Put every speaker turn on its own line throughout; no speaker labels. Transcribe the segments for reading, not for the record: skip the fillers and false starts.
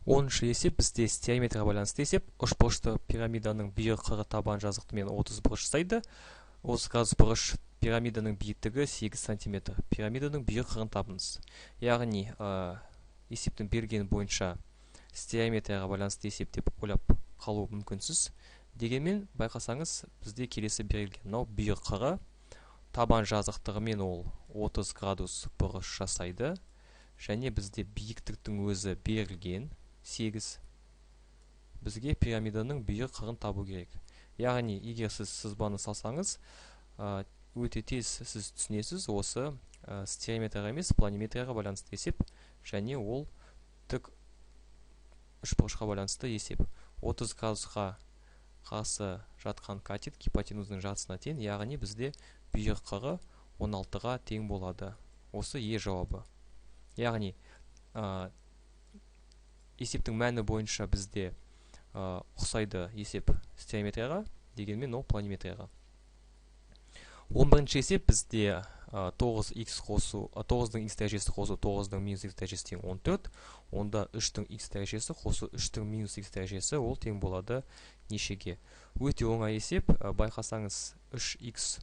10-шы есеп бізде стеометрияға байланысты есеп. Үшбұрышты пирамиданың бүйір қыры табан жазықтымен 30 бұрыш жасайды. 30 градус бұрыш пирамиданың биіктігі 8 см. Пирамиданың бүйір қырын табыңыз. Яғни есептің берген бойынша стеометрияға байланысты есеп деп ойлап қалу мүмкінсіз. Дегенмен байқасаңыз, бізде келесі берілген. Мынау бүйір қыры табан жазықтығымен ол 30 градус бұрыш жасайды. Және бізде биіктіктің өзі берілген 8. Бізге пирамиданың бүйір қырын табу керек. Яғни, егер сіз сызбаны салсаңыз, өте тез сіз түсінесіз, осы стереометрияға емес, планиметрияға байланысты есеп, және ол тік үшбұрышқа байланысты есеп. 30 градусқа қарсы жатқан катет гипотенузның жартысына тең, яғни бізде бүйір қыры 16-ға тең болады. Осы Е жауабы. Яғни, есептің мәні бойынша бізде ұқсайды есеп стереометрияға, дегенмен ол планиметрияға. 11-ші есеп бізде 9-дің x дәрежесі қосу 9-дің минус x дәрежесі тең 14. Онда 3-дің x дәрежесі қосу 3-дің минус x дәрежесі ол тең болады нешеге. Өте оңай есеп. Байқасаңыз, 3x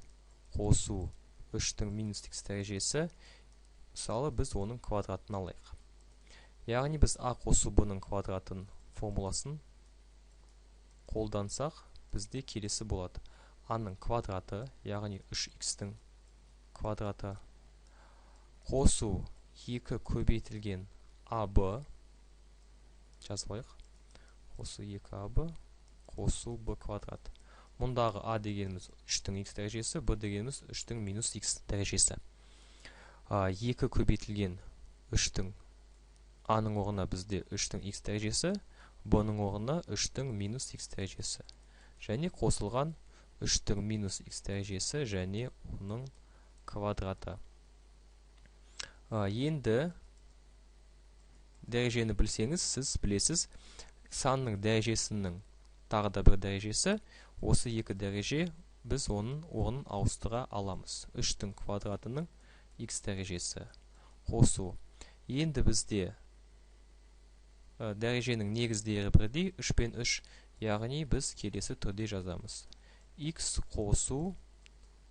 қосу 3-дің минус x дәрежесі, мысалы, біз оның квадратын алайық. Яғни, біз а қосу b-ның квадратын формуласын қолдансақ, бізде келесі болады. А-ның квадраты, яғни 3x-тің квадраты қосу 2 көбейтілген АБ, жазылайық. Қосу 2АБ қосу b квадрат. Мұндағы а дегеніміз 3-тің x дәрежесі, b дегеніміз 3-тің минус x дәрежесі. 2 көбейтілген 3-тің А-ның орнына бізде 3-тің x дәрежесі, b-ның орнына 3-тің минус x дәрежесі. Және қосылған 3-тің минус x дәрежесі және оның квадраты. Енді дәрежені білсеңіз, сіз білесіз, санның дәрежесінің тағы да бір дәрежесі, осы 2 дәреже біз оның орнын ауыстыра аламыз. 3-тің квадратының x дәрежесі қосу. Енді бізде дәреженің негіздері бірдей 3 пен 3, яғни біз келесі түрде жазамыз. X қосу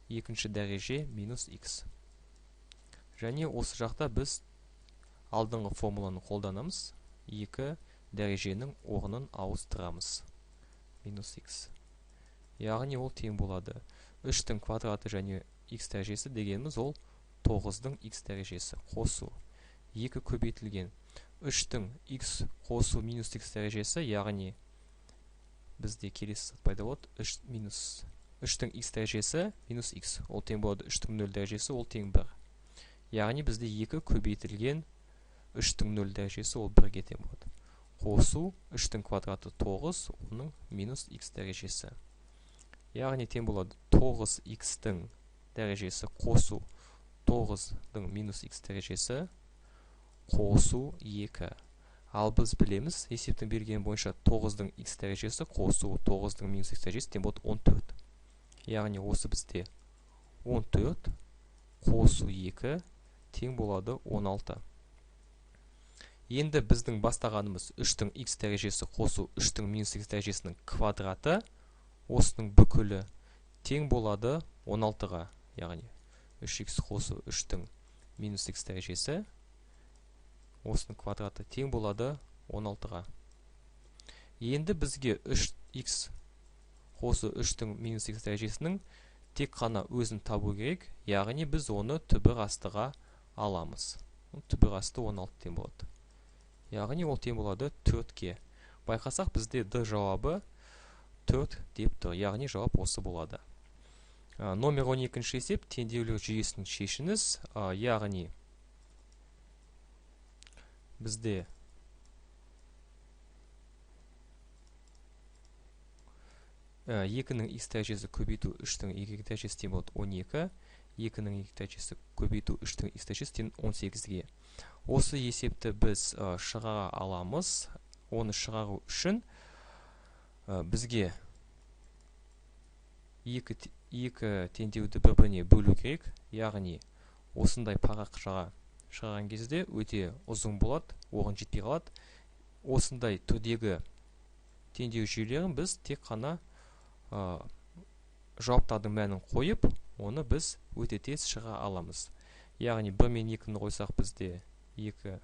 екінші дәреже минус x. Және осы жақта біз алдыңғы формуланы қолданамыз. 2 дәреженің орнын ауыстырамыз. Минус x. Яғни ол тең болады. 3-тің квадраты және x дәрежесі дегеніміз ол 9-дың x дәрежесі қосу. 2 көбейтілген 3-тің x қосу минус x дәрежесі, яғни бізде келесі пайда болады. 3-тің x дәрежесі минус x, ол тең болады 3-тің 0 дәрежесі, ол тең 1. Яғни бізде 2 көбейтілген 3-тің 0 дәрежесі, ол 1-ге тең болады. Қосу 3-тің квадраты 9, оның минус x дәрежесі. Яғни тең болады 9x-тің дәрежесі қосу 9-дың минус x дәрежесі қосу 2. Ал біз білеміз, есептің берген бойынша 9-дың x дәрежесі қосу 9-дың минус x дәрежесі тең болады 14. Яғни осы бізде 14 қосу 2 тең болады 16. Енді біздің бастағанымыз 3-тің x дәрежесі қосу 3-тің минус x дәрежесінің квадраты, осының бүкілі тең болады 16-ға. Яғни 3x қосу 3-тің минус x дәрежесі, осының квадраты тең болады 16-ға. Енді бізге 3x қосу 3-тің минус x дәрежесінің тек қана өзін табу керек, яғни біз оны түбір астыға аламыз. Түбір асты 16 тең болады. Яғни ол тең болады 4-ке. Байқасақ, бізде D жауабы 4 деп тұр. Яғни жауап осы болады. Номер 12-ші есеп, теңдеулер жүйесін шешіңіз. Яғни бізде 2-нің x дәрежесі көбейту 3-тің y дәрежесі тең болады 12. 2-нің y дәрежесі көбейту 3-тің x дәрежесі тең 18-ге. Осы есепті біз шығара аламыз. Оны шығару үшін бізге екі теңдеуді бір-біріне бөлу керек. Яғни осындай парақ шығарған кезде өте ұзын болады, орын жетпей қалады. осындай түрдегі теңдеу жүйелерін біз тек қана жауаптардың мәнін қойып, оны біз өте тез шыға аламыз. Яғни 1 мен 2-ні қойсақ бізде 2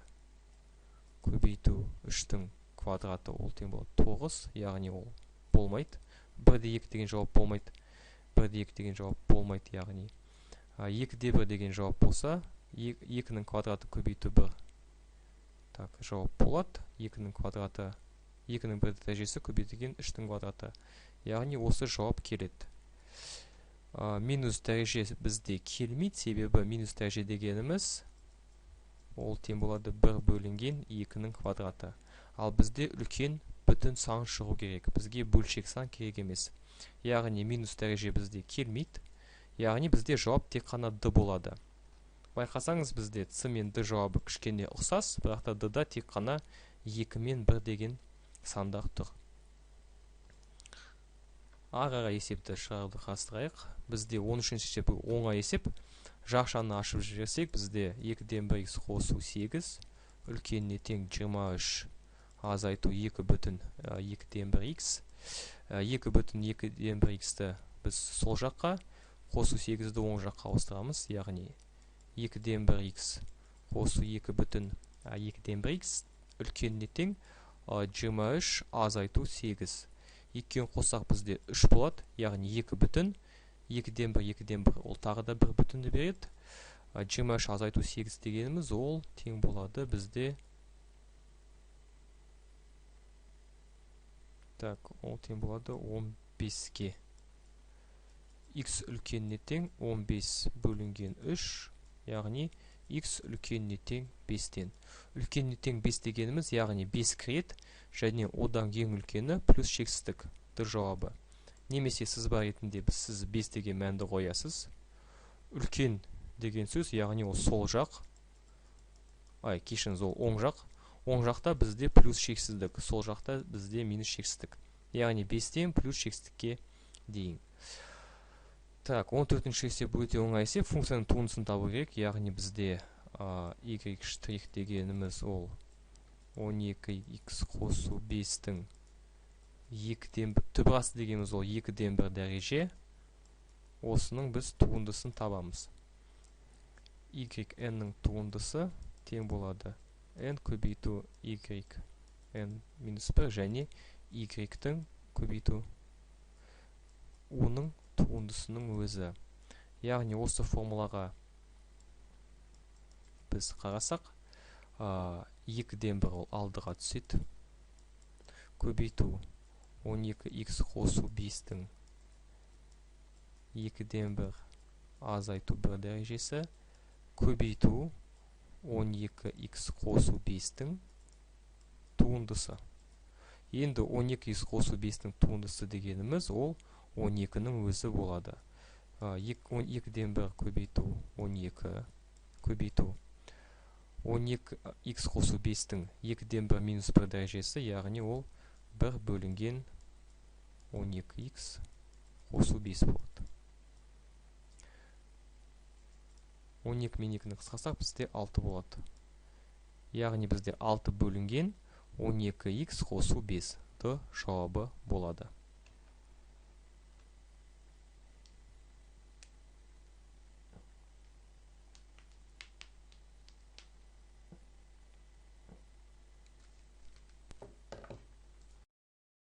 көбейту 3-тің квадраты ол тең болады 9, яғни ол болмайды. 1-де 2 деген жауап болмайды. 1-де 2 деген жауап болмайды, яғни 2-де 1 деген жауап болса, 2-нің квадраты көбейту 1 жауап болады. 2-нің квадраты 2-нің 1 дәрежесі көбейтілген 3-тің квадраты. Яғни осы жауап келеді. Минус дәреже бізде келмейді, себебі минус дәреже дегеніміз ол тең болады 1 бөлінген 2-нің квадраты. Ал бізде үлкен бүтін сан шығу керек. Бізге бөлшек сан керек емес. Яғни минус дәреже бізде келмейді. Яғни бізде жауап тек қана д болады. Байқасаңыз бізде ц мен д жауабы кішкене ұқсас, бірақ та д-да тек қана 2 мен 1 деген сандар тұр. Ағаға есепті шығарды қарастырайық. Бізде 13-ші есеп оңай есеп. Жақшаны ашып жіберсек, бізде 2-ден 1х қосу 8, үлкеніне тең 23, азайту 2 бүтін 2-ден 1х. 2 бүтін 2-ден 1х-ті біз сол жаққа, қосу 8-ді оң жаққа ауыстырамыз, яғни 2-ден 1х қосу 2 бүтін 2-ден 1х, үлкеніне тең 23, азайту 8. 2-ні қоссақ бізде 3 болады, яғни 2 бүтін 2-ден 1, 2-ден 1, ол тағы да 1 бүтінді береді. 23 азайту 8 дегеніміз ол тең болады бізде. Ол тең болады 15-ке. X үлкеніне тең 15 бөлінген 3, яғни X үлкеніне тең 5-тен. Үлкеніне тең 5 дегеніміз, яғни 5 кіреді, және одан ең үлкені плюс шексіздік д жауабы. Немесе сызба ретінде сіз 5 деген мәнді қоясыз. Үлкен деген сөз, яғни ол сол жақ. Кешіріңіз, ол оң жақ. Оң жақта бізде плюс шексіздік, сол жақта бізде минус шексіздік. Яғни 5-тен плюс шексіздікке дейін. 14-ші есеп өте оңай есеп. Функцияның туындысын табу керек. Яғни бізде y' дегеніміз ол 12x қосу 5-тің 2-ден 1, түбірасы дегеніміз ол 2-ден 1 дәреже. Осының біз туындысын табамыз. yn-ның туындысы тең болады n көбейту yn минус 1 және y-тің көбейту u-ның туындысының өзі. Яғни осы формулаға біз қарасақ, 2-ден 1 ол алдыға түседі. Көбейту 12x қосу 5-тің 2-ден 1 азайту 1 дәрежесі. Көбейту 12x қосу 5-тің туындысы. Енді 12x қосу 5-тің туындысы дегеніміз ол 12-нің өзі болады. 2-ден 1 көбейту 12 көбейту 12x қосу 5-тің 2-ден 1 минус 1 дәрежесі, яғни ол 1 бөлінген 12x қосу 5 болады. 12 мен 2-ні қысқарсақ бізде 6 болады. Яғни бізде 6 бөлінген 12x қосу 5 д жауабы болады.